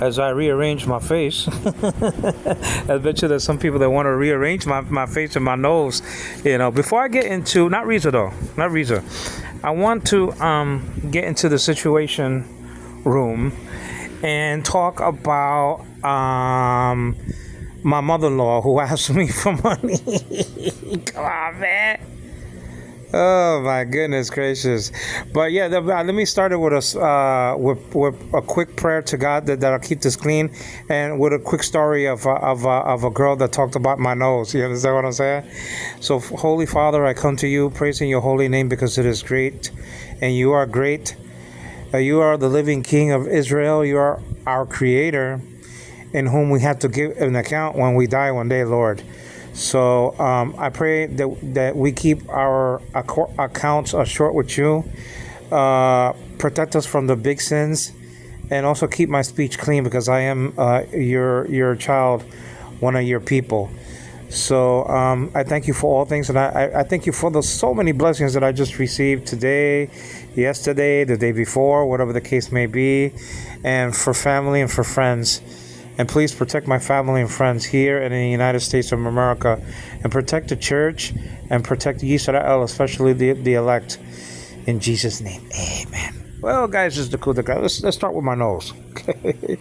as I rearrange my face. I bet you there's some people that want to rearrange my face and my nose. Before I get into, not Reza though, not Reza. I want to get into the situation room and talk about my mother-in-law who asked me for money. Come on, man. Oh my goodness gracious! But yeah, let me start it with a quick prayer to God that'll keep this clean, and with a quick story of a girl that talked about my nose. You understand what I'm saying? So, Holy Father, I come to you praising your holy name because it is great, and you are great. You are the living King of Israel. You are our Creator, in whom we have to give an account when we die one day, Lord. So I pray that we keep our accounts short with you, protect us from the big sins, and also keep my speech clean because I am your child, one of your people. So I thank you for all things, and I thank you for the so many blessings that I just received today, yesterday, the day before, whatever the case may be, and for family and for friends. And please protect my family and friends here in the United States of America, and protect the church, and protect Yisrael, especially the elect. In Jesus' name, amen. Well, guys, this is the cool guy. Let's start with my nose. Okay.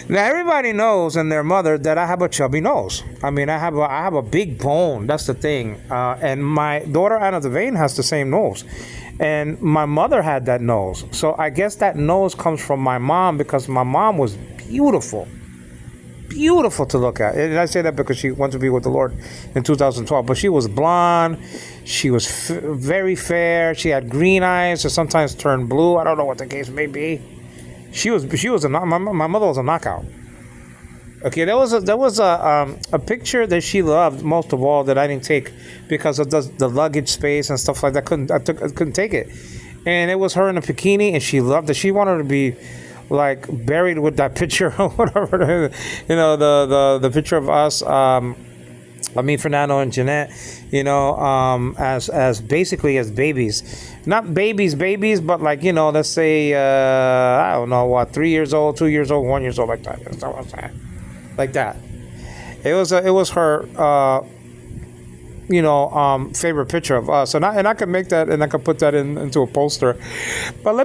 Now, everybody knows and their mother that I have a chubby nose. I mean, I have a big bone. That's the thing. And my daughter Anna Devane has the same nose. And my mother had that nose. So I guess that nose comes from my mom, because my mom was beautiful to look at. And I say that because she went to be with the Lord in 2012. But she was blonde. She was very fair. She had green eyes that sometimes turned blue. I don't know what the case may be. My mother was a knockout. Okay, there was a picture that she loved most of all that I didn't take because of the luggage space and stuff like that. I couldn't take it, and it was her in a bikini, and she loved it. She wanted to be like buried with that picture or whatever, the picture of us, Fernando and Jeanette, as basically as babies, not babies, but like, let's say, I don't know what, 3 years old, 2 years old, 1 year old, like that. That's what I'm saying. Like that. It was her, favorite picture of us, and I could make that, and I could put that into a poster. But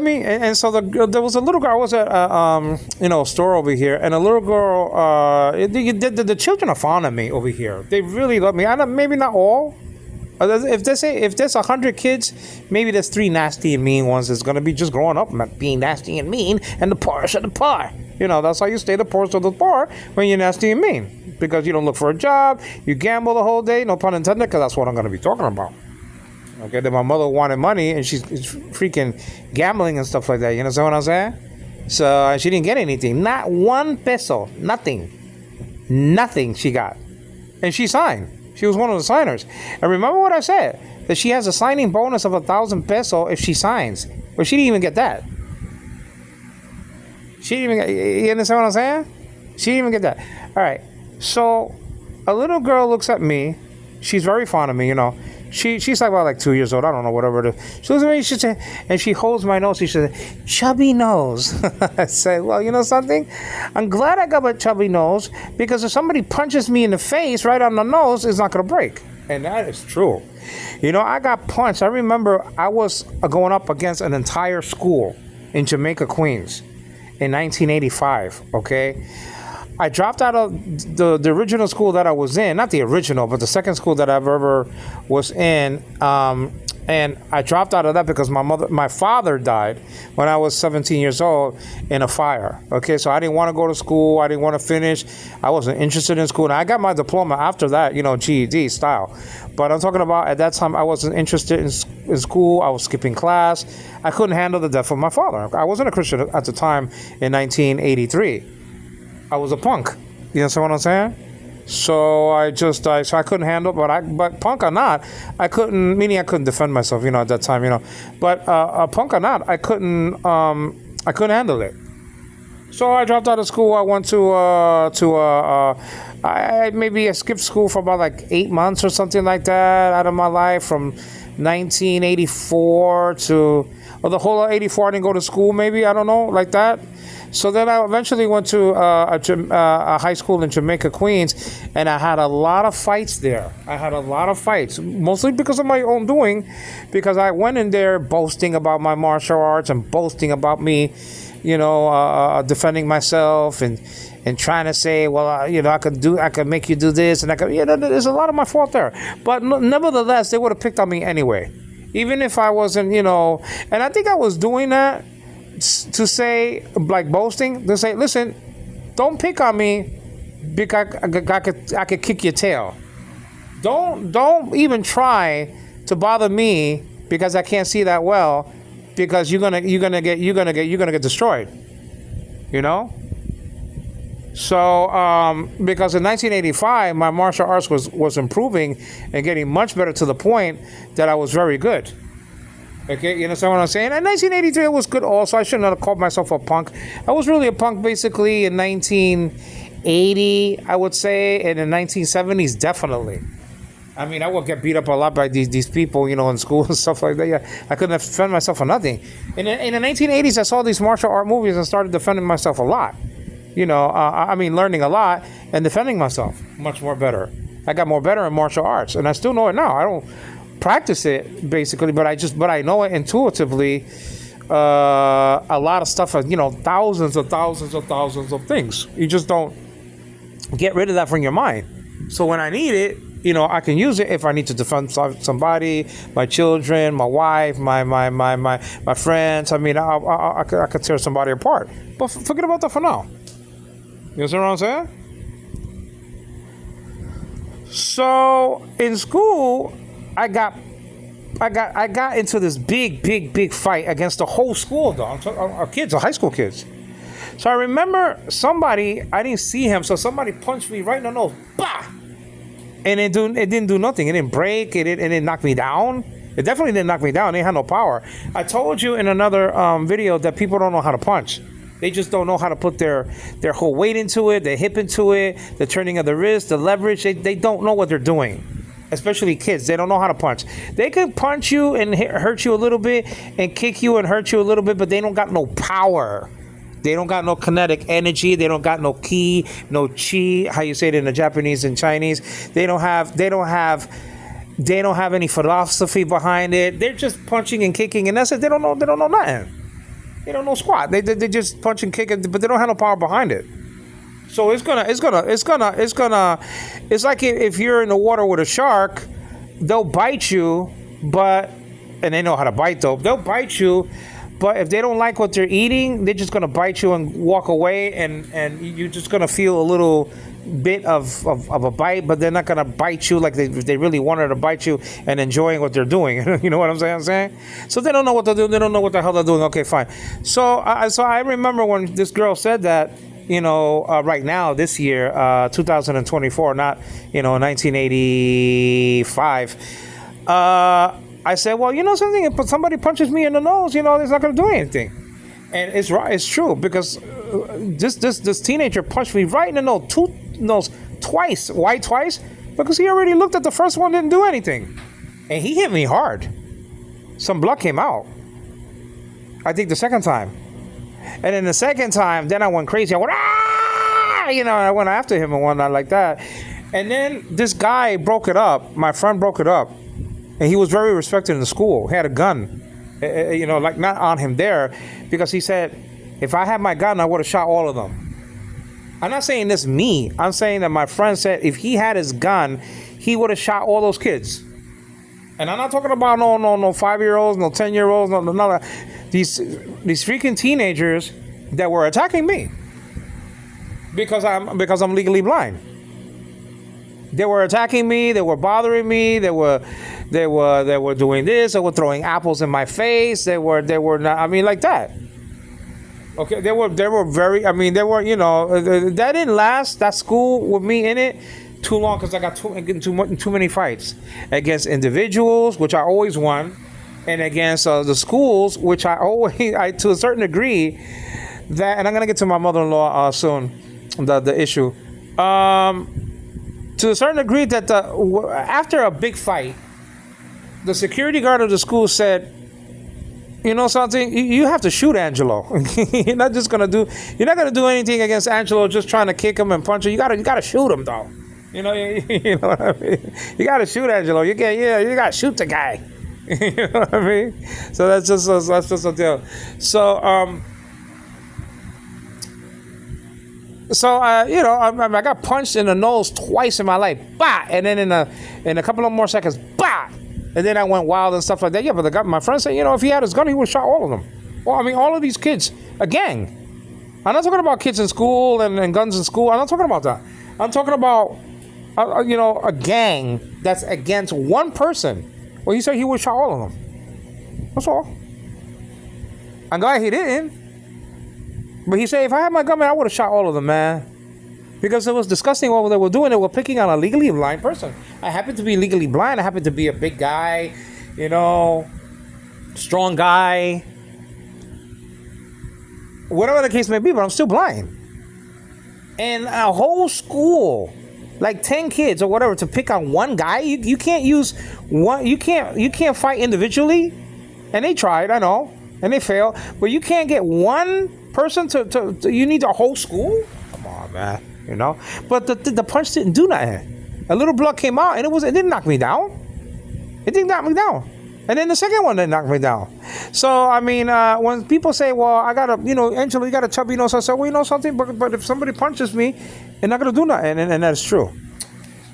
so there was a little girl. I was at a store over here, and a little girl. The children are fond of me over here. They really love me. Maybe not all. If there's 100 kids, maybe there's 3 nasty and mean ones that's gonna be just growing up being nasty and mean, and the poorest of the poor. That's how you stay the poorest of the poor, when you're nasty and mean. Because you don't look for a job, you gamble the whole day, no pun intended, because that's what I'm going to be talking about. Okay, then my mother wanted money, and she's freaking gambling and stuff like that, you know what I'm saying? So she didn't get anything, not 1 peso, nothing she got. And she signed. She was one of the signers. And remember what I said, that she has a signing bonus of 1,000 peso if she signs. But she didn't even get that. You understand what I'm saying? She didn't even get that. All right. So a little girl looks at me. She's very fond of me, She's like 2 years old. I don't know, whatever it is. She looks at me, she said, and she holds my nose. She said, "Chubby nose." I said, "Well, you know something? I'm glad I got a chubby nose, because if somebody punches me in the face right on the nose, it's not going to break." And that is true. I got punched. I remember I was going up against an entire school in Jamaica, Queens in 1985, okay? I dropped out of the original school that I was in, not the original, but the second school that I've ever was in, and I dropped out of that because my father died when I was 17 years old in a fire. Okay, so I didn't want to go to school. I didn't want to finish. I wasn't interested in school. And I got my diploma after that, GED style. But I'm talking about at that time I wasn't interested in school. I was skipping class. I couldn't handle the death of my father. I wasn't a Christian at the time in 1983. I was a punk. You know what I'm saying? So I couldn't handle, but punk or not, I couldn't defend myself, at that time, But punk or not, I couldn't handle it. So I dropped out of school. I went I skipped school for about 8 months or something like that out of my life, from 1984 to or the whole of '84 I didn't go to school. Maybe, I don't know, like that. So then I eventually went to a high school in Jamaica, Queens, and I had a lot of fights there. I had a lot of fights, mostly because of my own doing, because I went in there boasting about my martial arts and boasting about me, defending myself and trying to say, well, I could make you do this, and there's a lot of my fault there. But nevertheless, they would have picked on me anyway, even if I wasn't, and I think I was doing that to say, like boasting, to say, listen, don't pick on me because I could kick your tail. Don't even try to bother me because I can't see that well, because you're gonna get destroyed. So because in 1985 my martial arts was improving and getting much better, to the point that I was very good. Okay, you understand what I'm saying? In 1983, it was good also. I shouldn't have called myself a punk. I was really a punk basically in 1980, I would say, and in 1970s, definitely. I mean, I would get beat up a lot by these people, in school and stuff like that. Yeah, I couldn't defend myself for nothing. In the 1980s, I saw these martial art movies and started defending myself a lot. Learning a lot and defending myself much more better. I got more better in martial arts, and I still know it now. I don't practice it basically, but I know it intuitively. A lot of stuff, thousands of things. You just don't get rid of that from your mind. So when I need it, I can use it if I need to defend somebody, my children, my wife, my friends. I mean, I could tear somebody apart. But forget about that for now. You understand what I'm saying? So in school, I got into this big fight against the whole school, though. I'm talking our kids, our high school kids. So I remember somebody, I didn't see him, so somebody punched me right in the nose. Bah! And it didn't do nothing. It didn't break. It didn't knock me down. It definitely didn't knock me down. It had no power. I told you in another video that people don't know how to punch. They just don't know how to put their whole weight into it, their hip into it, the turning of the wrist, the leverage. They don't know what they're doing. Especially kids, they don't know how to punch. They can punch you and hurt you a little bit and kick you and hurt you a little bit, but they don't got no power. They don't got no kinetic energy. They don't got no ki, no chi. How you say it in the Japanese and Chinese? They don't have any philosophy behind it. They're just punching and kicking, and that's it. They don't know nothing. They don't know squat. They just punch and kick, but they don't have no power behind it. So it's like if you're in the water with a shark, they'll bite you, and they know how to bite though. They'll bite you, but if they don't like what they're eating, they're just gonna bite you and walk away, and you're just gonna feel a little bit of a bite, but they're not gonna bite you like they really wanted to bite you and enjoying what they're doing. You know what I'm saying? So they don't know what they're doing. They don't know what the hell they're doing. Okay, fine. So I remember when this girl said that. Right now, this year, 2024, not, 1985, I said, well, something, if somebody punches me in the nose, it's not going to do anything. And it's right, it's true, because this teenager punched me right in the nose, twice. Why twice? Because he already looked at the first one, didn't do anything. And he hit me hard. Some blood came out. I think the second time. And then the second time, then I went crazy. I went, I went after him and whatnot like that. And then this guy broke it up. My friend broke it up. And he was very respected in the school. He had a gun, like not on him there. Because he said, if I had my gun, I would have shot all of them. I'm not saying this me. I'm saying that my friend said if he had his gun, he would have shot all those kids. And I'm not talking about no 5-year-olds, no 10-year-olds, no these freaking teenagers that were attacking me because I'm legally blind. They were attacking me. They were bothering me. They were doing this. They were throwing apples in my face. They were not. I mean, like that. Okay, they were very. I mean, they were. That didn't last. That school with me in it. Too long because I got too many fights against individuals, which I always won, and against the schools, which I to a certain degree, that, and I'm gonna get to my mother-in-law soon, the issue, to a certain degree that after a big fight, the security guard of the school said, You know something? You have to shoot Angelo. You're not just gonna do. You're not gonna do anything against Angelo. Just trying to kick him and punch him. You gotta shoot him though. You know, you know what I mean. You gotta shoot Angelo. You gotta shoot the guy. You know what I mean? So that's just a deal. So, you know, I got punched in the nose twice in my life, bah! And then in a couple of more seconds, bah! And then I went wild and stuff like that. Yeah, but my friend said, you know, if he had his gun, he would have shot all of them. Well, I mean, all of these kids, a gang. I'm not talking about kids in school and guns in school. I'm not talking about that. I'm talking about, you know, a gang that's against one person. Well, he said he would have shot all of them. That's all. I'm glad he didn't. But he said, if I had my gun, man, I would have shot all of them, man. Because it was disgusting what they were doing. They were picking on a legally blind person. I happen to be legally blind. I happen to be a big guy, you know, strong guy. Whatever the case may be, but I'm still blind. And a whole school, like 10 kids or whatever, to pick on one guy. You can't use one. You can't fight individually. And they tried, I know, and they failed. But you can't get one person to you need a whole school. Come on, man. You know, but the punch didn't do nothing. A little blood came out, and it didn't knock me down. It didn't knock me down. And then the second one didn't knock me down. So I mean, when people say, "Well, I got a, you know, Angelo, you got a chubby nose," I say, "Well, you know something, but if somebody punches me, they're not gonna do nothing," and that's true.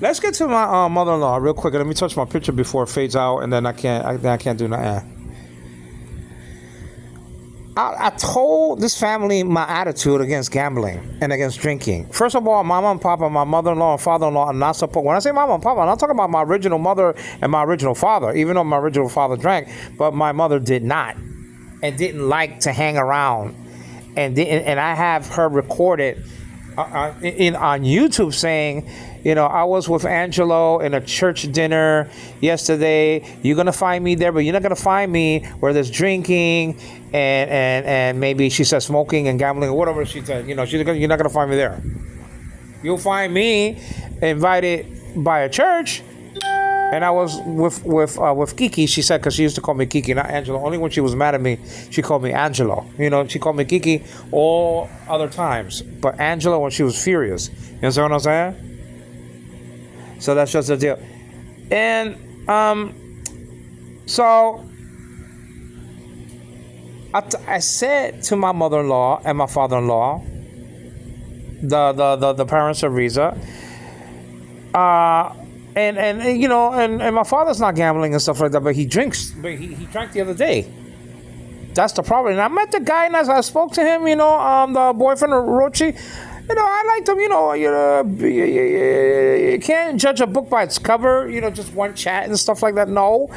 Let's get to my mother-in-law real quick. Let me touch my picture before it fades out, and then I can't do nothing. I told this family my attitude against gambling and against drinking. First of all, mama and papa, my mother-in-law and father-in-law are not supposed. When I say mama and papa, I'm not talking about my original mother and my original father, even though my original father drank, but my mother did not and didn't like to hang around. And I have her recorded on YouTube saying, you know, I was with Angelo in a church dinner yesterday. You're going to find me there, but you're not going to find me where there's drinking and maybe she said smoking and gambling or whatever she said. You know, you're not going to find me there. You'll find me invited by a church. And I was with Kiki, she said, because she used to call me Kiki, not Angelo. Only when she was mad at me, she called me Angelo. You know, she called me Kiki all other times. But Angelo when she was furious. You understand what I'm saying? So that's just the deal. And so I said to my mother-in-law and my father-in-law, the parents of Riza, and you know, and my father's not gambling and stuff like that, but he drinks. But he drank the other day. That's the problem. And I met the guy and as I spoke to him, you know, the boyfriend of Rochi. You know, I liked him. You know, you can't judge a book by its cover. You know, just one chat and stuff like that. No,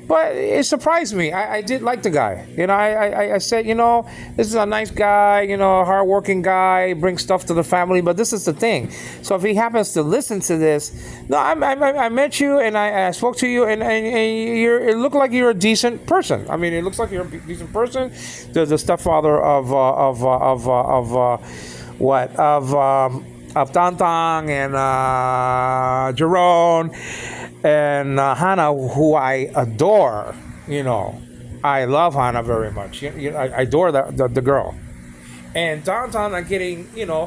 but it surprised me. I did like the guy. You know, I said, you know, this is a nice guy. You know, a hardworking guy, brings stuff to the family. But this is the thing. So if he happens to listen to this, no, I met you and I spoke to you and it looked like you're a decent person. I mean, it looks like you're a decent person. The stepfather of Tantang and Jerome and Hannah, who I adore. You know, I love Hannah very much. I adore the girl. And Tantang,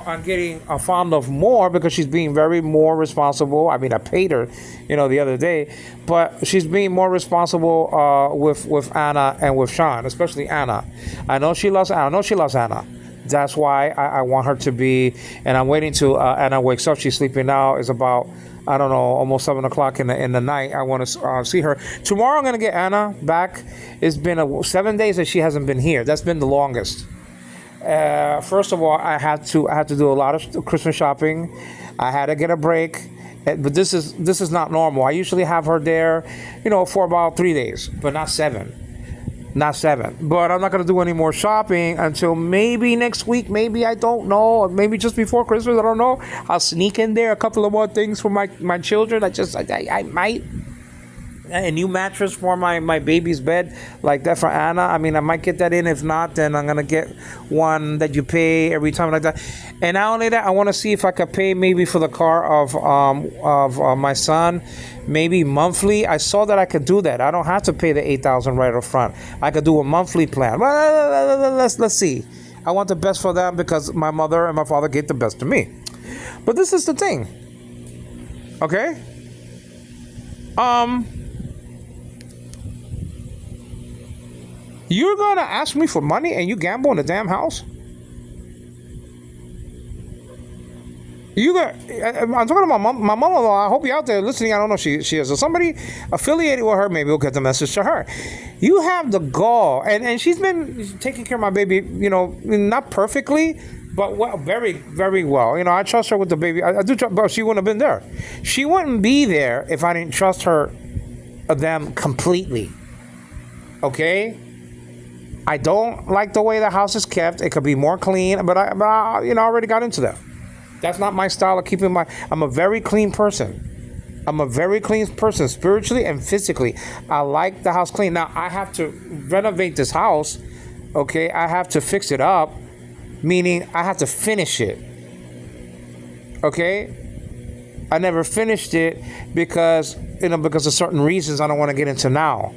I'm getting fond of more because she's being very more responsible. I mean, I paid her, you know, the other day, but she's being more responsible with Anna and with Sean, especially Anna. I know she loves Anna. That's why I want her to be, and I'm waiting till Anna wakes up. She's sleeping now. It's about, I don't know, almost 7 o'clock in the night. I want to see her. Tomorrow I'm going to get Anna back. It's been 7 days that she hasn't been here. That's been the longest. First of all, I had to do a lot of Christmas shopping. I had to get a break. But this is not normal. I usually have her there, you know, for about 3 days, but not 7. Not 7. But I'm not going to do any more shopping until maybe next week. Maybe, I don't know. Or maybe just before Christmas. I don't know. I'll sneak in there a couple of more things for my children. I might. a new mattress for my baby's bed, like that for Anna. I mean, I might get that in. If not, then I'm gonna get one that you pay every time, like that. And not only that, I want to see if I could pay maybe for the car of my son, maybe monthly. I saw that I could do that. I don't have to pay the $8,000 right up front. I could do a monthly plan. Well, let's see. I want the best for them because my mother and my father gave the best to me. But this is the thing. Okay? You're gonna ask me for money and you gamble in the damn house? I'm talking about my mother-in-law. I hope you're out there listening. I don't know if she is. So somebody affiliated with her, maybe we'll get the message to her. You have the gall, and she's been taking care of my baby, not perfectly, but very, very well. I trust her with the baby. I do trust, but she wouldn't have been there. She wouldn't be there if I didn't trust them completely. Okay? I don't like the way the house is kept. It could be more clean, but I already got into that. That's not my style of keeping I'm a very clean person. I'm a very clean person, spiritually and physically. I like the house clean. Now, I have to renovate this house, okay? I have to fix it up, meaning I have to finish it, okay? I never finished it because of certain reasons I don't want to get into now.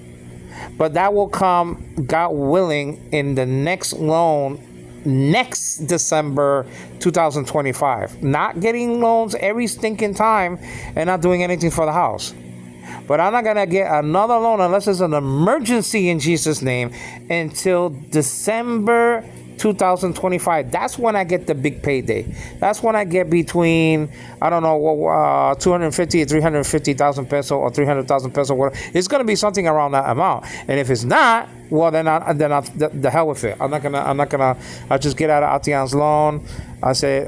But that will come, God willing, in the next loan, next December 2025. Not getting loans every stinking time and not doing anything for the house. But I'm not going to get another loan unless it's an emergency in Jesus' name until December 2025. That's when I get the big payday. That's when I get between, I don't know, 250 to 350,000 peso or 300,000 peso. Whatever. It's going to be something around that amount. And if it's not, well, then the hell with it. I'm not gonna. I'll just get out of Atian's loan. I say,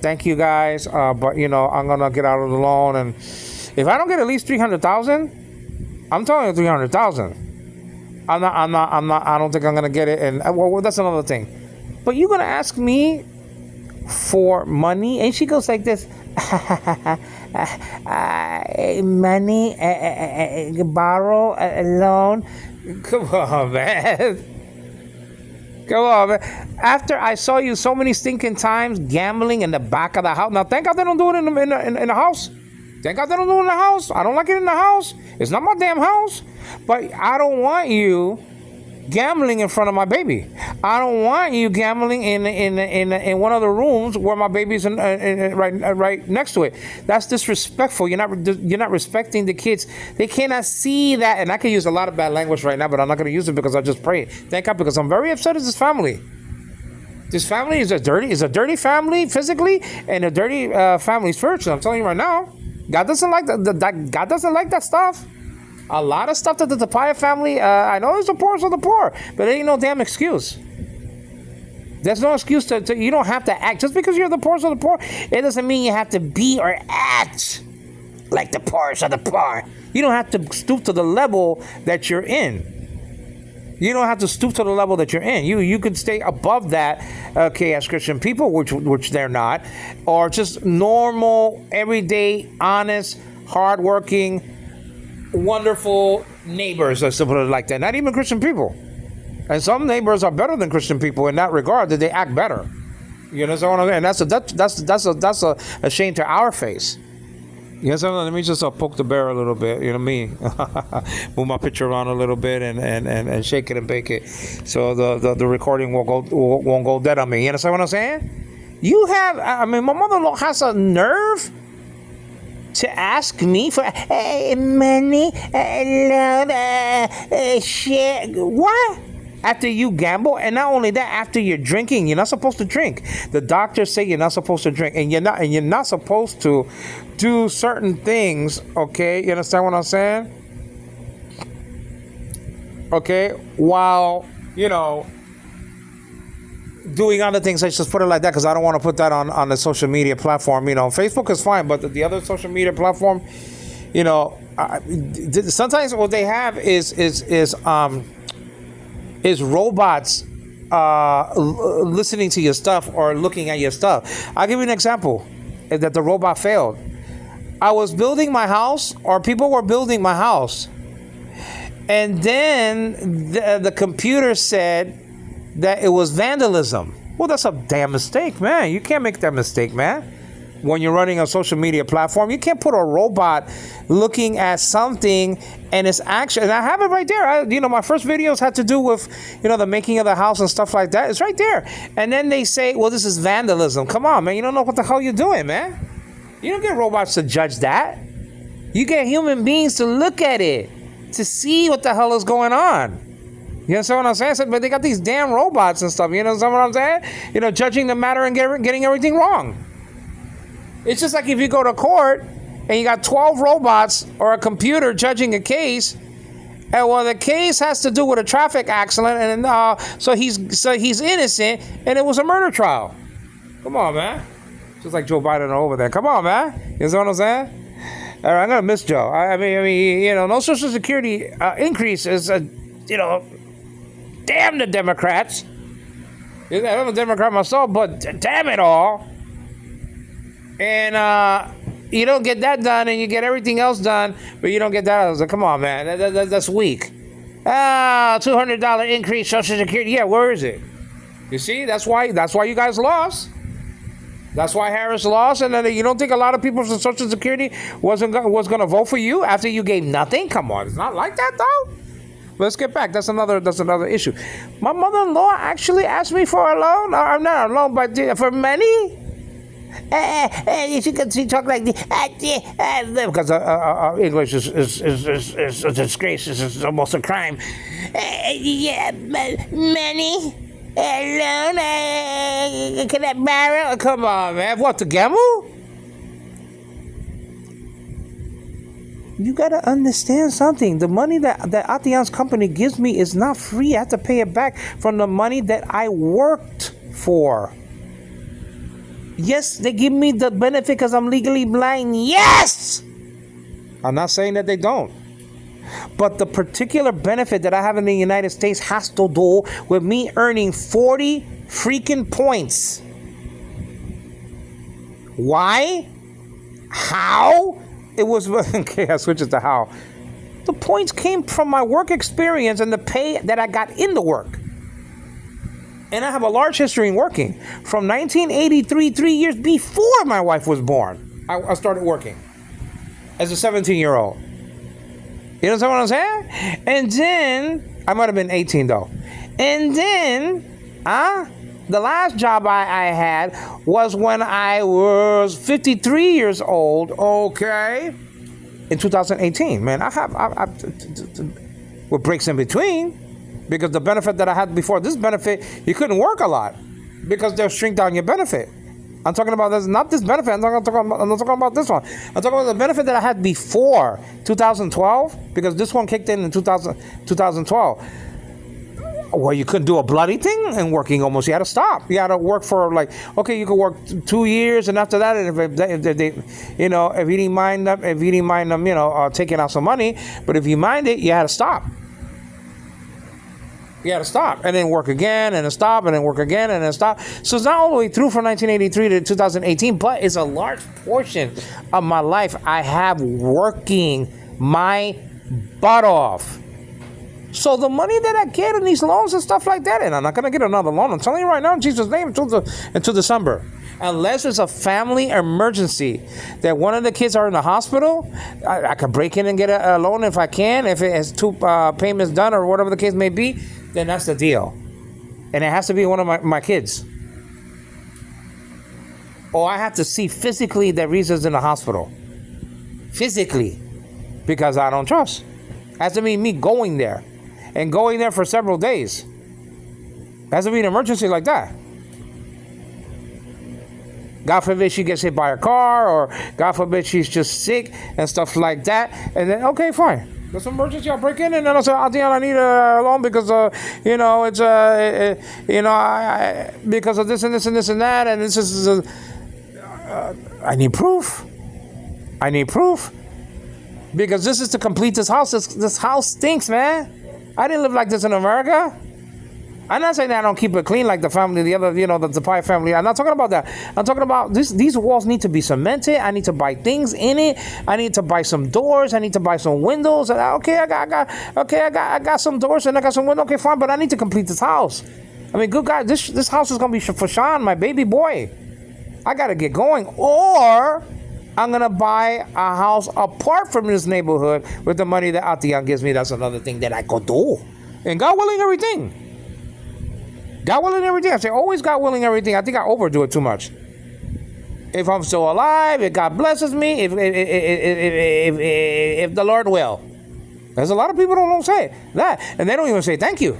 thank you guys, but I'm gonna get out of the loan. And if I don't get at least 300,000, I'm telling you 300,000. I'm not. I don't think I'm gonna get it. And well, that's another thing. But you're gonna ask me for money, and she goes like this: money, borrow a loan. Come on, man. Come on, man. After I saw you so many stinking times gambling in the back of the house. Now, thank God they don't do it in the house. Thank God they don't do it in the house. I don't like it in the house. It's not my damn house. But I don't want you gambling in front of my baby. I don't want you gambling in one of the rooms where my baby's right next to it. That's disrespectful. You're not respecting the kids. They cannot see that. And I can use a lot of bad language right now, but I'm not going to use it because I just prayed. Thank God, because I'm very upset at this family. This family is a dirty family physically and a dirty family spiritually. I'm telling you right now, God doesn't like that. God doesn't like that stuff. A lot of stuff that the Tapia family, I know it's the poorest of the poor, but it ain't no damn excuse. There's no excuse to you don't have to act. Just because you're the poorest of the poor, it doesn't mean you have to be or act like the poorest of the poor. You don't have to stoop to the level that you're in. You don't have to stoop to the level that you're in. You could stay above that, okay, as Christian people, which they're not, or just normal, everyday, honest, hardworking, wonderful neighbors, let's put it like that. Not even Christian people. And some neighbors are better than Christian people in that regard, that they act better. You know what I'm saying? And that's a shame to our face. You know what I'm saying? Let me just poke the bear a little bit. You know what I mean? Move my picture around a little bit and shake it and bake it, so the recording won't go dead on me. You understand what I'm saying? My mother-in-law has a nerve to ask me for money, shit. What? After you gamble, and not only that, after you're drinking, you're not supposed to drink. The doctors say you're not supposed to drink, and you're not supposed to do certain things. Okay, you understand what I'm saying? Okay, while doing other things. Let's just put it like that, because I don't want to put that on the social media platform. Facebook is fine, but the other social media platform, sometimes what they have is robots listening to your stuff or looking at your stuff. I'll give you an example that the robot failed. I was building my house, or people were building my house, And then the computer said that it was vandalism. Well, that's a damn mistake, man. You can't make that mistake, man. When you're running a social media platform, you can't put a robot looking at something and it's actually, and I have it right there. My first videos had to do with, the making of the house and stuff like that. It's right there. And then they say, well, this is vandalism. Come on, man. You don't know what the hell you're doing, man. You don't get robots to judge that. You get human beings to look at it, to see what the hell is going on. You understand what I'm saying? But they got these damn robots and stuff. You know what I'm saying? Judging the matter and getting everything wrong. It's just like if you go to court and you got 12 robots or a computer judging a case, and the case has to do with a traffic accident, and so he's innocent, and it was a murder trial. Come on, man. Just like Joe Biden over there. Come on, man. You know what I'm saying? All right, I'm gonna miss Joe. I mean, no Social Security increase is, damn the Democrats. I'm a Democrat myself, but damn it all. And you don't get that done, and you get everything else done, but you don't get that. I was like, come on, man, that's weak. $200 increase Social Security. Yeah, where is it? You see, that's why you guys lost. That's why Harris lost, and then you don't think a lot of people from Social Security was going to vote for you after you gave nothing? Come on, it's not like that though. Let's get back. That's another issue. My mother-in-law actually asked me for a loan. Or not a loan, but for money. She talk like this because English is a disgrace. It's almost a crime. Money, loan. Can I borrow? Come on, man. What, to gamble? You gotta understand something. The money that Atiyan's company gives me is not free. I have to pay it back from the money that I worked for. Yes, they give me the benefit because I'm legally blind. Yes! I'm not saying that they don't. But the particular benefit that I have in the United States has to do with me earning 40 freaking points. Why? How? It was, okay, I switched it to how. The points came from my work experience and the pay that I got in the work. And I have a large history in working. From 1983, 3 years before my wife was born, I started working as a 17-year-old. You know what I'm saying? And then, I might have been 18 though. And then, the last job I had was when I was 53 years old, okay, in 2018. Man, I with breaks in between. Because the benefit that I had before this benefit, you couldn't work a lot because they'll shrink down your benefit. I'm talking about this, not this benefit. I'm not talking about this one. I'm talking about the benefit that I had before 2012 because this one kicked in 2012. Well, you couldn't do a bloody thing and working almost. You had to stop. You had to work for you could work 2 years, and after that, if they, if you didn't mind them, taking out some money, but if you mind it, you had to stop. You had to stop and then work again and then stop and then work again and then stop. So it's not all the way through from 1983 to 2018, but it's a large portion of my life I have working my butt off. So the money that I get in these loans and stuff like that, and I'm not going to get another loan. I'm telling you right now in Jesus' name until December. Unless there's a family emergency that one of the kids are in the hospital, I can break in and get a loan if I can. If it has 2 payments done or whatever the case may be, then that's the deal. And it has to be one of my kids. Or I have to see physically that Riza's in the hospital. Physically. Because I don't trust. It has to be me going there. And going there for several days. It has to be an emergency like that. God forbid she gets hit by a car, or God forbid she's just sick and stuff like that. And then, okay, fine. There's an emergency, I'll break in, and then I'll say, I need a loan because, it's, because of this and this and this and that, and this is, I need proof. I need proof. Because this is to complete this house. This house stinks, man. I didn't live like this in America. I'm not saying that I don't keep it clean like the family, the other, the Pai family. I'm not talking about that. I'm talking about these walls need to be cemented. I need to buy things in it. I need to buy some doors. I need to buy some windows. Okay, I got some doors and I got some windows. Okay, fine, but I need to complete this house. I mean, good God, this house is gonna be for Sean, my baby boy. I gotta get going, or I'm gonna buy a house apart from this neighborhood with the money that Atiyan gives me. That's another thing that I could do. And God willing, everything. God willing everything. I say always God willing everything. I think I overdo it too much. If I'm still alive, if God blesses me, if the Lord will. There's a lot of people who don't say that. And they don't even say thank you.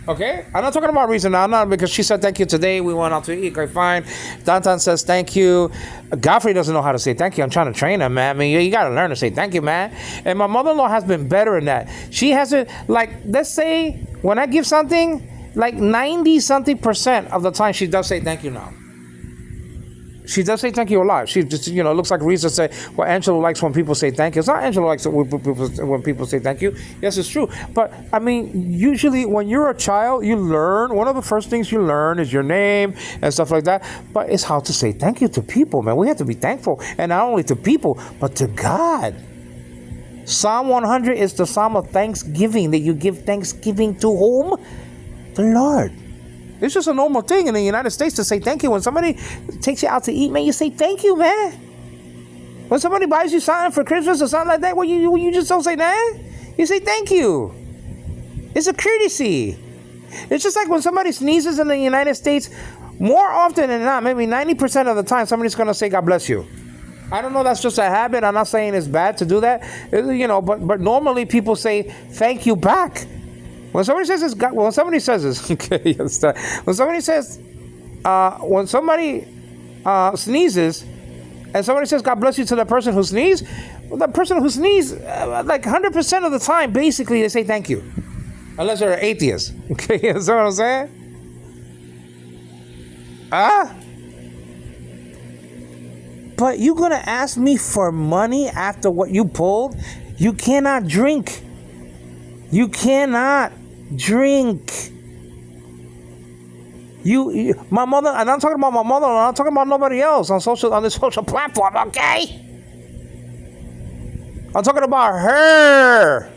Okay? I'm not talking about reason now. I'm not, because she said thank you today. We went out to eat. Okay, fine. Dantan says thank you. Godfrey doesn't know how to say thank you. I'm trying to train him, man. I mean, you got to learn to say thank you, man. And my mother-in-law has been better in that. She hasn't, like, let's say when I give something, like 90-something% of the time she does say thank you now. She does say thank you a lot. She just, it looks like Risa say, well, Angela likes when people say thank you. It's not Angela likes it when people say thank you. Yes, it's true. But, I mean, usually when you're a child, you learn. One of the first things you learn is your name and stuff like that. But it's how to say thank you to people, man. We have to be thankful. And not only to people, but to God. Psalm 100 is the Psalm of thanksgiving, that you give thanksgiving to whom? The Lord. It's just a normal thing in the United States to say thank you. When somebody takes you out to eat, man, you say thank you, man. When somebody buys you something for Christmas or something like that, well, you just don't say that. You say thank you. It's a courtesy. It's just like when somebody sneezes in the United States, more often than not, maybe 90% of the time, somebody's going to say God bless you. I don't know, that's just a habit. I'm not saying it's bad to do that, but normally people say thank you back. When somebody says this, when somebody sneezes, and somebody says God bless you to the person who sneezed, well, the person who sneezed, like 100% of the time, basically they say thank you, unless they're an atheist. Okay, you know what I'm saying? But you're gonna ask me for money after what you pulled? You cannot drink. You cannot drink. My mother, and I'm talking about my mother, I'm not talking about nobody else on this social platform, okay? I'm talking about her.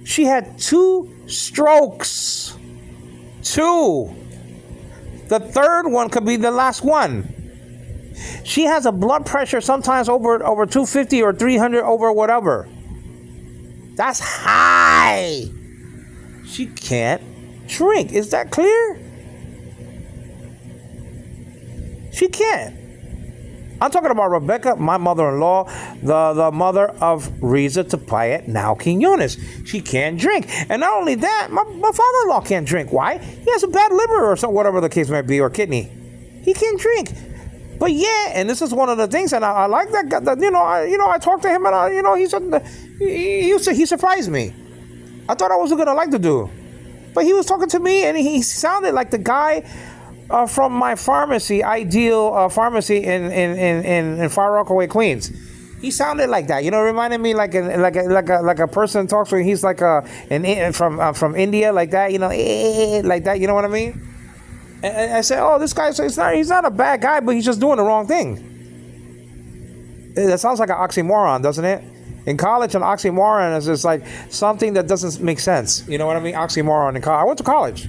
She had 2 strokes. 2. The third one could be the last one. She has a blood pressure sometimes over 250 or 300 over whatever. That's high. She can't drink. Is that clear? She can't. I'm talking about Rebecca, my mother-in-law, the mother of Riza Topayat, now King Yunus. She can't drink. And not only that, my father-in-law can't drink. Why? He has a bad liver or something, whatever the case may be, or kidney. He can't drink. But yeah, and this is one of the things, and I like that. I talked to him, and he said he surprised me. I thought I wasn't gonna like the dude, but he was talking to me, and he sounded like the guy from my pharmacy, Ideal Pharmacy in Far Rockaway, Queens. He sounded like that, reminded me like a person talks when he's like from India, like that, like that. You know what I mean? And I said, oh, this guy, he's not a bad guy, but he's just doing the wrong thing. That sounds like an oxymoron, doesn't it? In college, an oxymoron is just like something that doesn't make sense. You know what I mean? Oxymoron in college. I went to college.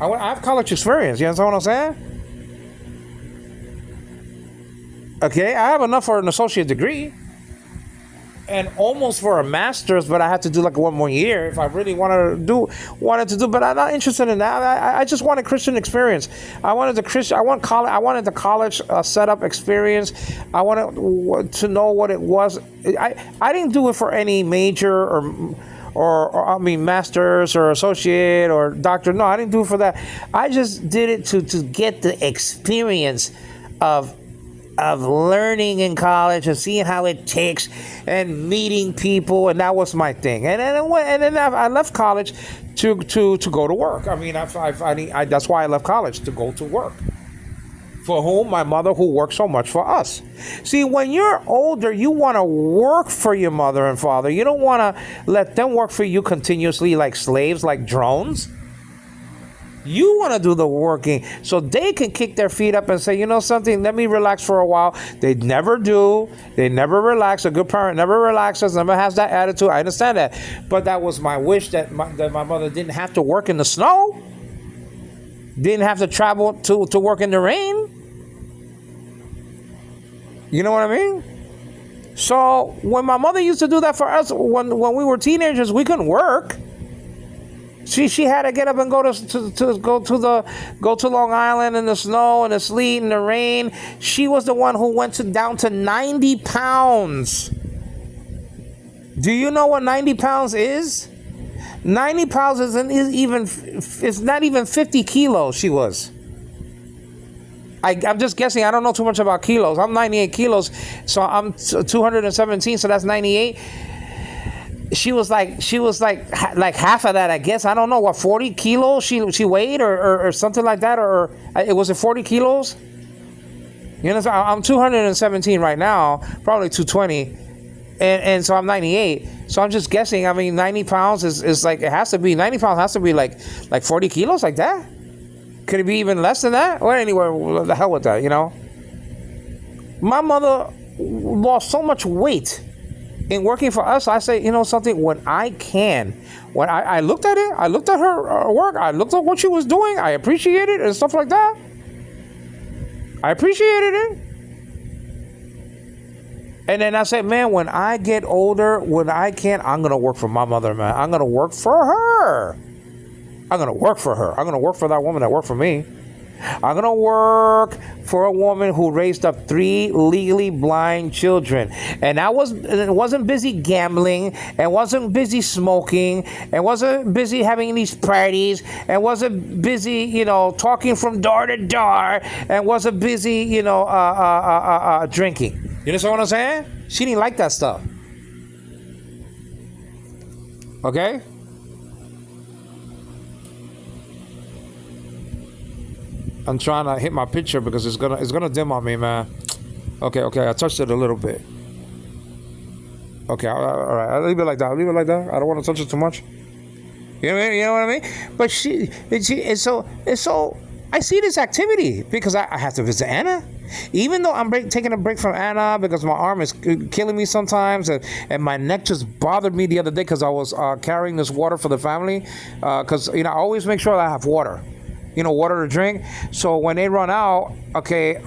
I have college experience. You understand what I'm saying? Okay, I have enough for an associate degree. And almost for a master's, but I had to do like 1 more year if I really wanted to do. But I'm not interested in that. I just wanted Christian experience. I wanted the college setup experience. I wanted to know what it was. I didn't do it for any major or master's or associate or doctor. No, I didn't do it for that. I just did it to get the experience of learning in college and seeing how it takes and meeting people, and that was my thing. And then I left college to go to work. I mean, that's why I left college, to go to work. For whom? My mother, who worked so much for us. See, when you're older, you want to work for your mother and father. You don't want to let them work for you continuously like slaves, like drones. You want to do the working so they can kick their feet up and say, you know something, let me relax for a while. They never do. They never relax. A good parent never relaxes, never has that attitude. I understand that. But that was my wish, that my mother didn't have to work in the snow. Didn't have to travel to work in the rain. You know what I mean? So when my mother used to do that for us, when we were teenagers, we couldn't work. She had to get up and go to Long Island in the snow and the sleet and the rain. She was the one who went down to 90 pounds. Do you know what 90 pounds is? 90 pounds it's not even 50 kilos she was. I'm just guessing. I don't know too much about kilos. I'm 98 kilos, so I'm 217, so that's 98. She was like half of that, I guess. I don't know what 40 kilos she weighed or something like that, or it was it 40 kilos. You know, I'm 217 right now, probably 220, and so I'm 98. So I'm just guessing. I mean, 90 pounds is like, it has to be 90 pounds has to be like 40 kilos, like that. Could it be even less than that? Or anywhere, the hell with that, you know. My mother lost so much weight in working for us. I say, you know something, when I looked at it, I looked at her work, I looked at what she was doing, I appreciated it and stuff like that. I appreciated it. And then I said, man, when I get older, when I can, I'm going to work for my mother, man. I'm going to work for her. I'm going to work for her. I'm going to work for that woman that worked for me. I'm going to work for a woman who raised up 3 legally blind children. And wasn't busy gambling, and wasn't busy smoking, and wasn't busy having these parties, and wasn't busy, you know, talking from door to door, and wasn't busy, you know, drinking. You understand what I'm saying? She didn't like that stuff. Okay? I'm trying to hit my picture because it's gonna dim on me, man. Okay, I touched it a little bit. Okay, all right, I'll leave it like that. I don't want to touch it too much. You know what I mean? But so I see this activity because I have to visit Anna. Even though I'm taking a break from Anna because my arm is killing me sometimes, and my neck just bothered me the other day because I was carrying this water for the family. Because I always make sure that I have water. Water to drink. So when they run out, okay,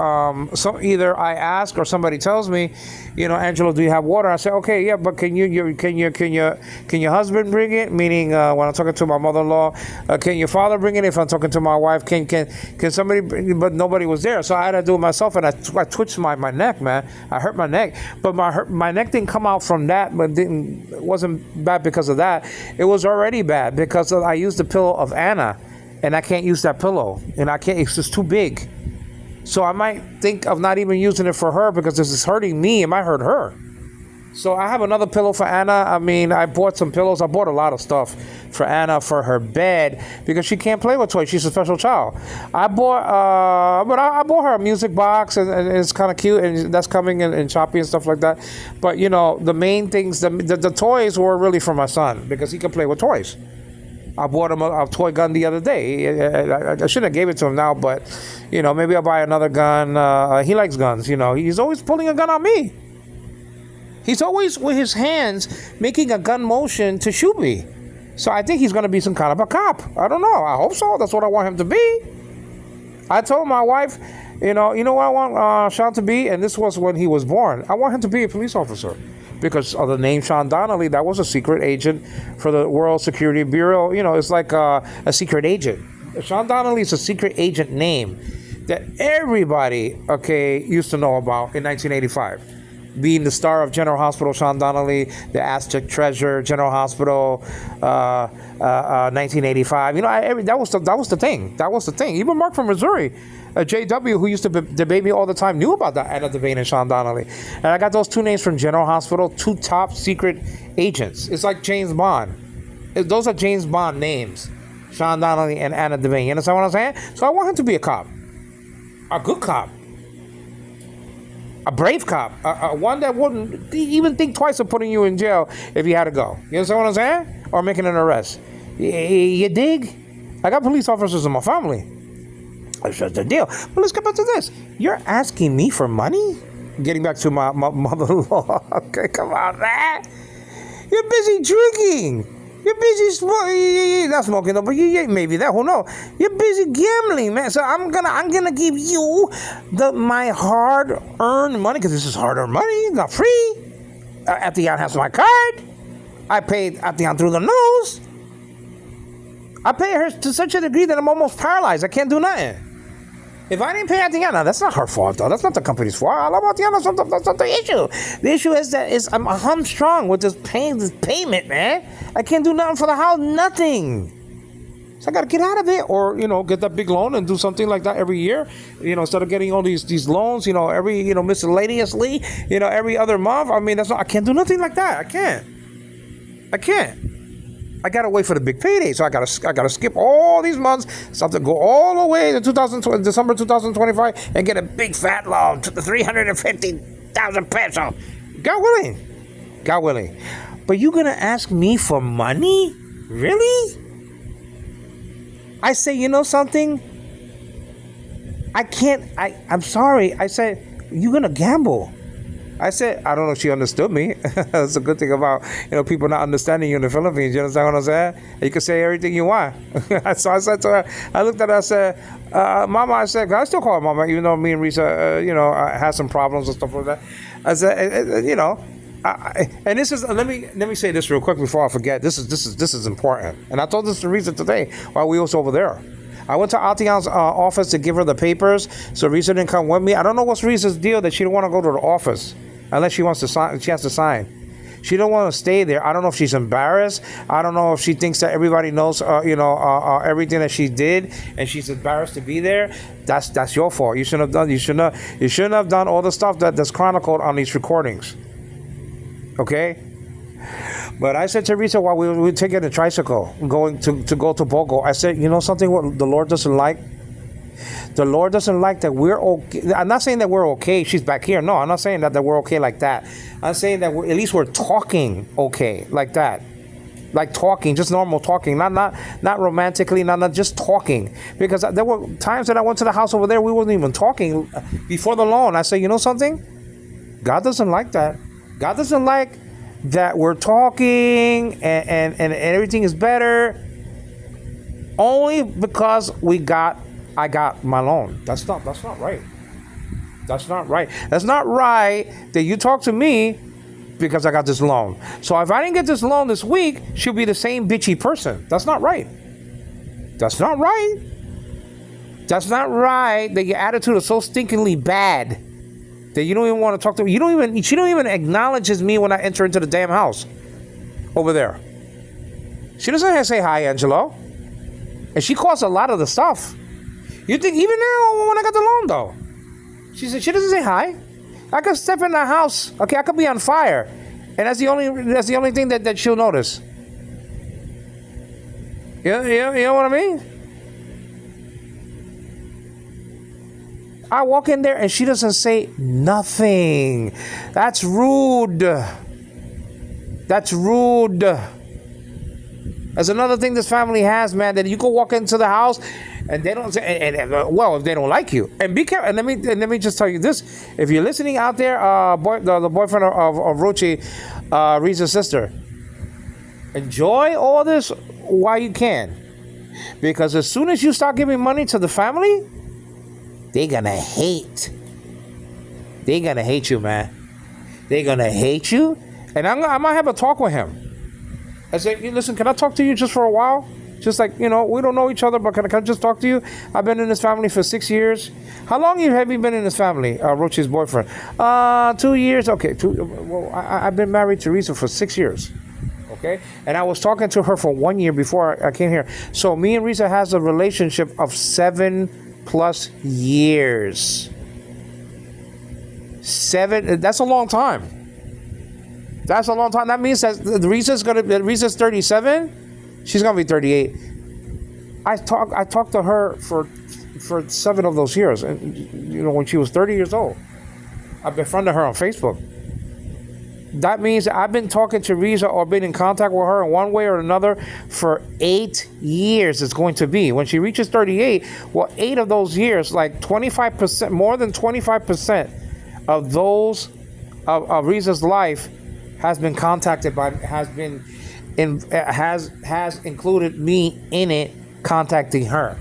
so either I ask or somebody tells me, Angelo, do you have water? I say, okay, yeah, but can your husband bring it? Meaning, when I'm talking to my mother-in-law, can your father bring it? If I'm talking to my wife, can somebody bring it? But nobody was there, so I had to do it myself, and I twitched my neck, man. I hurt my neck, but my neck didn't come out from that, but it wasn't bad because of that. It was already bad because I used the pillow of Anna. And I can't use that pillow, and it's just too big. So I might think of not even using it for her because this is hurting me. It might hurt her. So I have another pillow for Anna. I mean, I bought some pillows. I bought a lot of stuff for Anna for her bed because she can't play with toys. She's a special child. I bought her a music box, and it's kind of cute, and that's coming in Shopee and stuff like that. But the main things, the toys were really for my son because he can play with toys. I bought him a toy gun the other day. I shouldn't have gave it to him now, but, maybe I'll buy another gun. He likes guns, He's always pulling a gun on me. He's always with his hands making a gun motion to shoot me. So I think he's going to be some kind of a cop. I don't know. I hope so. That's what I want him to be. I told my wife, you know what I want Sean to be? And this was when he was born. I want him to be a police officer. Because of the name Sean Donnelly, that was a secret agent for the World Security Bureau. It's like a secret agent. Sean Donnelly is a secret agent name that everybody, used to know about in 1985. Being the star of General Hospital, Sean Donnelly, the Aztec Treasure, General Hospital, 1985. That was the thing. That was the thing. Even Mark from Missouri, JW, who used to debate me all the time, knew about that, Anna Devane and Sean Donnelly. And I got those 2 names from General Hospital, 2 top secret agents. It's like James Bond. Those are James Bond names, Sean Donnelly and Anna Devane. You understand what I'm saying? So I want him to be a cop. a good cop, a brave cop, one that wouldn't even think twice of putting you in jail if you had to go. You understand what I'm saying? Or making an arrest. You dig? I got police officers in my family. That's just the deal. But let's get back to this. You're asking me for money? Getting back to my mother-in-law. Okay, come on, man. You're busy drinking. You're busy smoking. Not smoking though, but you maybe that. Who knows? You're busy gambling, man. So I'm gonna give you my hard-earned money, because this is hard-earned money, not free. Atian has my card. I paid Atian through the nose. I pay her to such a degree that I'm almost paralyzed. I can't do nothing. If I didn't pay Atiana, that's not her fault, though. That's not the company's fault. I love Atiana. That's not the issue. The issue is that I'm hamstrung with this payment, man. I can't do nothing for the house. Nothing. So I got to get out of it, or get that big loan and do something like that every year. Instead of getting all these loans, every miscellaneously, every other month. I mean, I can't do nothing like that. I can't. I gotta wait for the big payday, so I gotta skip all these months, something go all the way to December 2025, and get a big fat loan to the 350,000 pesos. God willing. But you gonna ask me for money? Really? I say, something? I can't. I'm sorry. I said, you gonna gamble? I said, I don't know if she understood me. That's a good thing about, people not understanding you in the Philippines. You understand what I'm saying? You can say everything you want. So I said to her, I looked at her, I said, Mama, I said, I still call her Mama, even though me and Risa, I had some problems and stuff like that. I said, and this is, let me say this real quick before I forget. This is important. And I told this to Risa today while we was over there. I went to Atian's office to give her the papers, so Risa didn't come with me. I don't know what's Risa's deal that she don't want to go to the office unless she wants to sign. She has to sign. She don't want to stay there. I don't know if she's embarrassed. I don't know if she thinks that everybody knows, everything that she did, and she's embarrassed to be there. That's your fault. You shouldn't have done all the stuff that's chronicled on these recordings. Okay. But I said to Risa while we were taking a tricycle, going to go to Bogo, I said, something what the Lord doesn't like? The Lord doesn't like that we're okay. I'm not saying that we're okay. She's back here. No, I'm not saying that we're okay like that. I'm saying that at least we're talking okay like that. Like talking, just normal talking, not romantically, not just talking. Because there were times that I went to the house over there, we wasn't even talking before the loan. I said, something? God doesn't like that. God doesn't like that we're talking and everything is better only because I got my loan. That's not right. That's not right. That's not right that you talk to me because I got this loan. So if I didn't get this loan this week, she'll be the same bitchy person. That's not right. That's not right. That's not right that your attitude is so stinkingly bad that you don't even want to talk to me. She don't even acknowledges me when I enter into the damn house over there. She doesn't say hi, Angelo. And she costs a lot of the stuff. You think even now when I got the loan though? She said she doesn't say hi. I could step in the house. Okay, I could be on fire. And that's the only thing that she'll notice. You know what I mean? I walk in there and she doesn't say nothing. That's rude. That's rude. That's another thing this family has, man, that you can walk into the house and they don't say, if they don't like you. And be careful. And let me just tell you this. If you're listening out there, the boyfriend of Rochi, Riza's sister, enjoy all this while you can. Because as soon as you start giving money to the family, they're gonna hate. They're gonna hate you, man. They're gonna hate you. And I might have a talk with him. I say, listen, can I talk to you just for a while? Just like, we don't know each other, but can I just talk to you? I've been in this family for 6 years. How long have you been in this family, Rochi's boyfriend? 2 years. Okay, I've been married to Risa for 6 years. Okay? And I was talking to her for 1 year before I came here. So me and Risa has a relationship of 7+ years. 7, that's a long time. That's a long time. That means that Risa's 37, she's gonna be 38. I talked to her for for 7 of those years. And, when she was 30 years old, I befriended her on Facebook. That means I've been talking to Riza or been in contact with her in one way or another for 8 years. It's going to be when she reaches 38. Well, 8 of those years, like 25%, more than 25% of those of Riza's life has been contacted by, has included me in it, contacting her,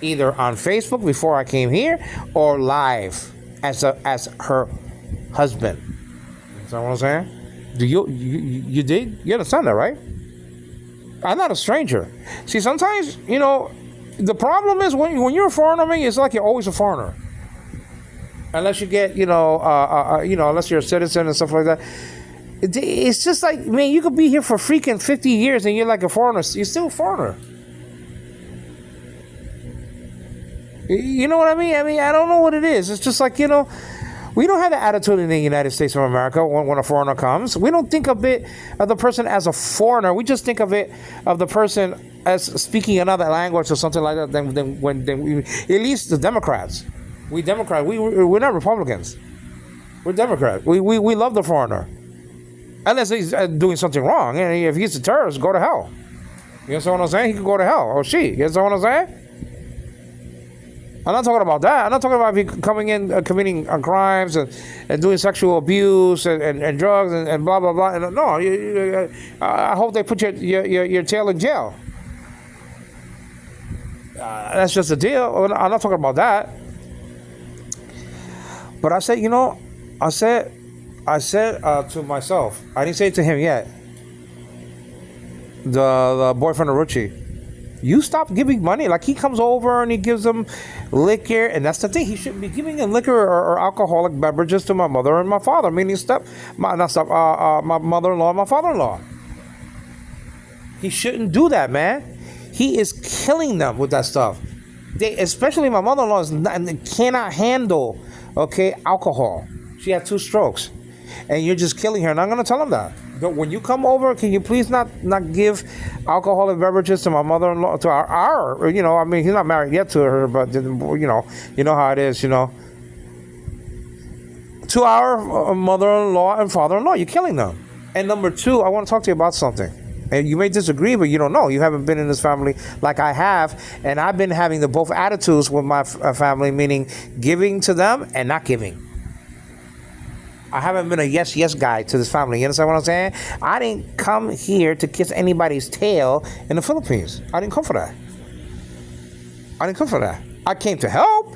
either on Facebook before I came here or live as her husband. You know what I'm saying? Do you dig? You understand that, right? I'm not a stranger. See, sometimes, the problem is when you're a foreigner, man, it's like you're always a foreigner. Unless you get, unless you're a citizen and stuff like that. It's just like, man, you could be here for freaking 50 years and you're like a foreigner. You're still a foreigner. You know what I mean? I don't know what it is. It's just like, we don't have the attitude in the United States of America when a foreigner comes. We don't think of the person as a foreigner. We just think of the person as speaking another language or something like that. Then at least the Democrats. We're not Republicans. We're Democrats. We love the foreigner. Unless he's doing something wrong. And if he's a terrorist, go to hell. You know what I'm saying? He could go to hell. Or she. You know what I'm saying? I'm not talking about that. I'm not talking about if coming in, committing crimes and doing sexual abuse and drugs and blah, blah, blah. And no, I hope they put your tail in jail. That's just a deal. I'm not talking about that. But I said, I said to myself, I didn't say it to him yet, the boyfriend of Ruchi, you stop giving money. Like, he comes over and he gives them liquor, and that's the thing. He shouldn't be giving them liquor or alcoholic beverages to my mother and my father, meaning my mother-in-law and my father-in-law. He shouldn't do that, man. He is killing them with that stuff. Especially my mother-in-law cannot handle, alcohol. She had 2 strokes, and you're just killing her. And I'm gonna tell him that. When you come over, can you please not give alcoholic beverages to my mother-in-law, to our he's not married yet to her, but you know how it is, to our mother-in-law and father-in-law. You're killing them. And number 2, I want to talk to you about something. And you may disagree, but you don't know. You haven't been in this family like I have, and I've been having the both attitudes with my family, meaning giving to them and not giving. I haven't been a yes guy to this family. You understand what I'm saying? I didn't come here to kiss anybody's tail in the Philippines. I didn't come for that. I came to help.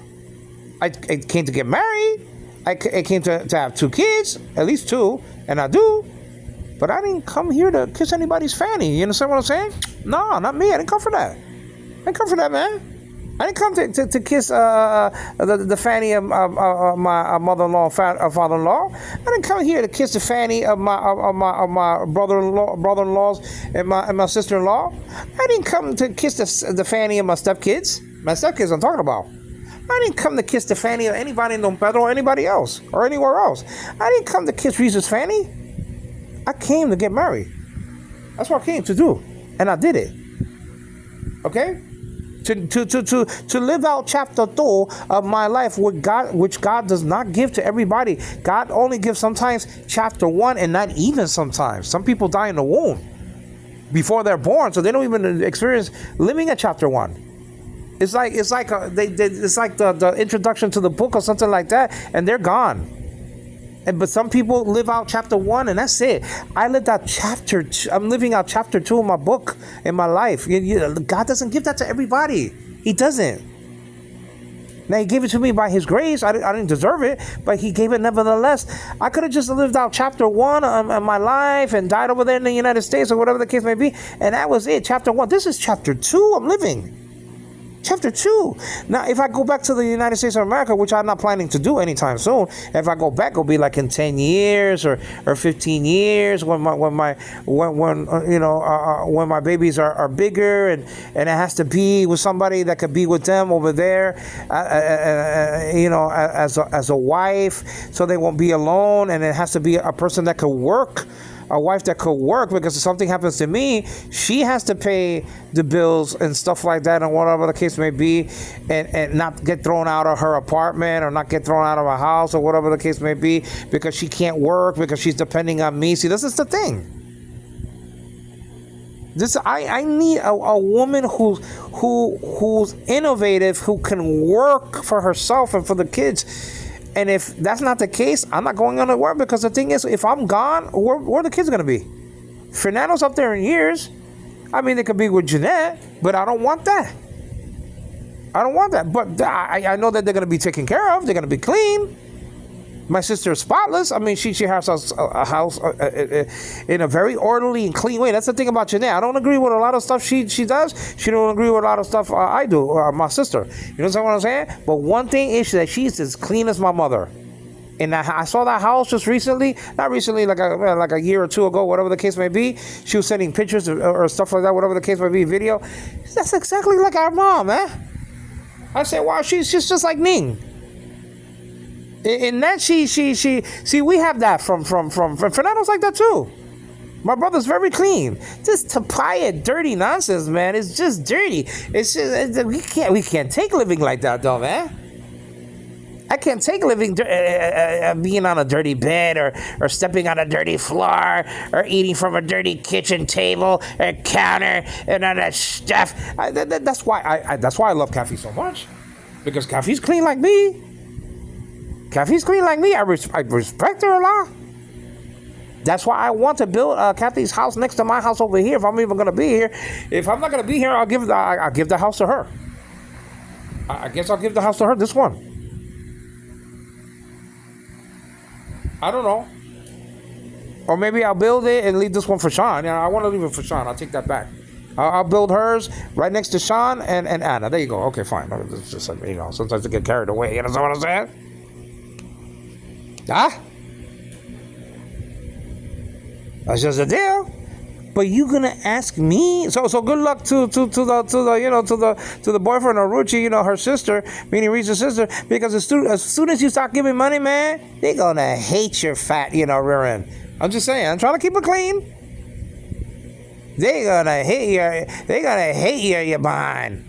I came to get married. I came to have 2 kids, at least 2, and I do. But I didn't come here to kiss anybody's fanny. You understand what I'm saying? No, not me. I didn't come for that. Man. I didn't come to kiss the fanny of my mother-in-law and father-in-law. I didn't come here to kiss the fanny of my brother-in-laws and my sister-in-law. I didn't come to kiss the fanny of my stepkids. My stepkids I'm talking about. I didn't come to kiss the fanny of anybody in Don Pedro or anybody else or anywhere else. I didn't come to kiss Riza's fanny. I came to get married. That's what I came to do, and I did it. Okay. To live out chapter 2 of my life with God, which God does not give to everybody. God only gives sometimes chapter 1, and not even sometimes. Some people die in the womb before they're born, so they don't even experience living at chapter 1. It's like the introduction to the book or something like that, and they're gone. But some people live out chapter 1, and that's it. I lived out chapter 2. I'm living out chapter 2 of my book in my life. God doesn't give that to everybody. He doesn't. Now, He gave it to me by His grace. I didn't deserve it, but He gave it nevertheless. I could have just lived out chapter 1 of my life and died over there in the United States or whatever the case may be, and that was it, chapter 1. This is chapter 2 I'm living. Chapter 2. Now, if I go back to the United States of America, which I'm not planning to do anytime soon, if I go back, it'll be like in 10 years or 15 years when my babies are bigger, and it has to be with somebody that could be with them over there, as a wife, so they won't be alone, and it has to be a person that could work a wife that could work, because if something happens to me, she has to pay the bills and stuff like that, and whatever the case may be, and not get thrown out of her apartment or not get thrown out of her house or whatever the case may be, because she can't work, because she's depending on me. See, this is the thing. I need a woman who's innovative, who can work for herself and for the kids. And if that's not the case, I'm not going on to work, because the thing is, if I'm gone, where are the kids going to be? Fernando's up there in years. I mean, they could be with Jeanette, but I don't want that. I don't want that. But I know that they're going to be taken care of. They're going to be clean. My sister is spotless. I mean, she has a house in a very orderly and clean way. That's the thing about Jeanette. I don't agree with a lot of stuff she does. She don't agree with a lot of stuff I do, my sister. You know what I'm saying? But one thing is that she's as clean as my mother. And I saw that house just recently. Not recently, like a year or two ago, whatever the case may be. She was sending pictures or stuff like that, whatever the case may be, video. That's exactly like our mom, man. I said, wow, she's just like Ning. And that she see, we have that from Fernando's like that too. My brother's very clean. This Tapaya dirty nonsense, man. It's just dirty. It's just we can't take living like that though, man. I can't take living being on a dirty bed or stepping on a dirty floor or eating from a dirty kitchen table or counter and all that stuff. That's why I love Kathy so much, because Kathy's clean like me. Kathy's clean like me. I respect her a lot. That's why I want to build Kathy's house next to my house over here. If I'm even going to be here, if I'm not going to be here, I'll give the house to her. I guess I'll give the house to her. This one. I don't know. Or maybe I'll build it and leave this one for Sean. Yeah, I want to leave it for Sean. I'll take that back. I'll build hers right next to Sean and Anna. There you go. Okay, fine. It's just, sometimes I get carried away. You know what I'm saying? Huh? That's just a deal. But you gonna ask me? So good luck to the boyfriend of Ruchi, her sister, meaning Reese's sister, because as soon as you start giving money, man, they gonna hate your fat, rear end. I'm just saying. I'm trying to keep it clean. They gonna hate your behind,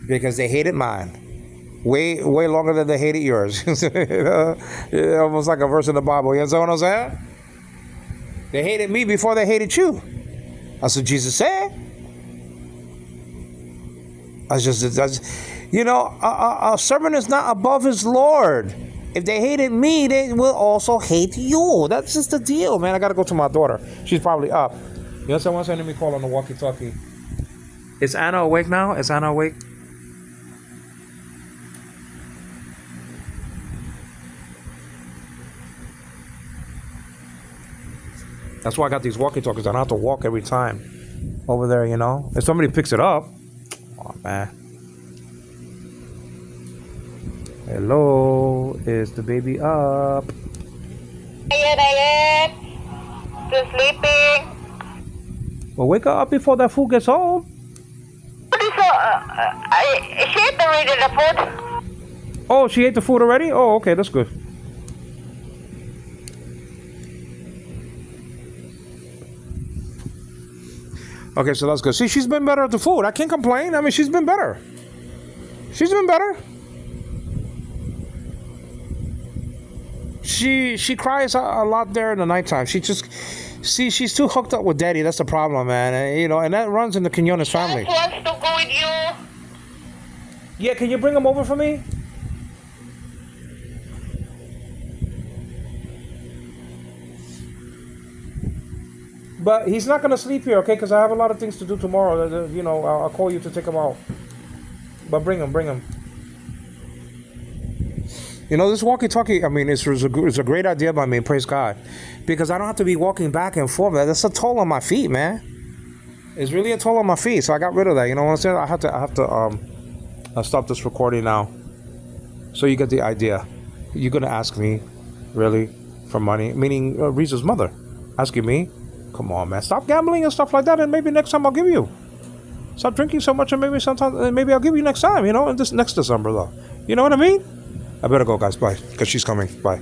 because they hated mine. Way longer than they hated yours. Almost like a verse in the Bible. You know what I'm saying? They hated me before they hated you. That's what Jesus said. A servant is not above his Lord. If they hated me, they will also hate you. That's just the deal, man. I got to go to my daughter. She's probably up. You know, someone's sending me a call on the walkie-talkie. Is Anna awake now? Is Anna awake? That's why I got these walkie-talkies. I don't have to walk every time over there, If somebody picks it up. Oh, man. Hello. Is the baby up? Ayan. Still sleeping. Well, wake her up before that food gets home. She ate already the food. Oh, she ate the food already? Oh, okay. That's good. Okay, so that's good. See, she's been better at the food. I can't complain. I mean, she's been better. She's been better. She cries a lot there in the nighttime. She's too hooked up with Daddy. That's the problem, man. And that runs in the Quinones family. Wants to go with you. Yeah, can you bring him over for me? But he's not going to sleep here, okay? Because I have a lot of things to do tomorrow. I'll call you to take him out. But bring him. This walkie-talkie, I mean, it's a great idea by me, praise God. Because I don't have to be walking back and forth. That's a toll on my feet, man. It's really a toll on my feet. So I got rid of that. You know what I'm saying? I have to stop this recording now. So you get the idea. You're going to ask me, really, for money? Meaning Riza's mother asking me. Come on, man. Stop gambling and stuff like that, and maybe next time I'll give you. Stop drinking so much, and maybe I'll give you next time, in this next December, though. You know what I mean? I better go, guys. Bye. Because she's coming. Bye.